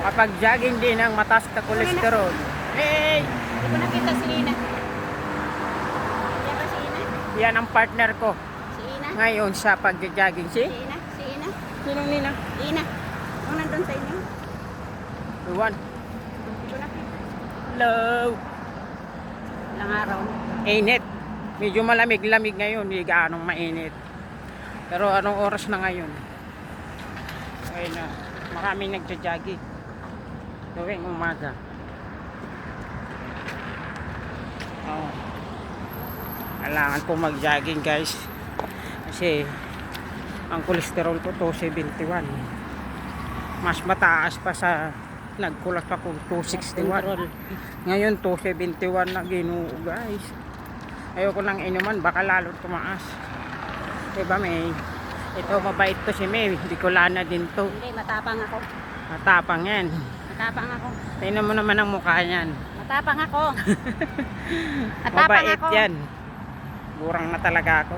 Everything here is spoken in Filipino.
Kapag jogging din ang mataas na kolesterol. Hey! Hindi ko nakita si Ina. Yan ba si Ina? Yan ang partner ko. Si Ina? Ngayon sa pag-jogging. Si Ina? Si Ina? Sinong nina? Ina. Kung nandun sa inyo. Iwan. Hindi ko nakita. Hello! Ilang araw na. Init. Medyo malamig-lamig ngayon. Hindi gaanong mainit. Pero anong oras na ngayon? Ayun na. Maraming nagja-jogging. Tuwing umaga. Oh. Kailangan po mag-jogging guys. Kasi ang kolesterol ko 271. Mas mataas pa sa nagkulas pa kung 261. Ngayon 271 na Ginoo guys. Ayoko nang inuman baka lalo tumaas. Diba May? Ito mabait to si May. Bicolana din to. Hindi, matapang ako. Matapang yan. Matapang ako. Tingnan mo naman ang mukha niyan. Matapang ako. Matapang Mabait ako. yan. Gurang na talaga ako.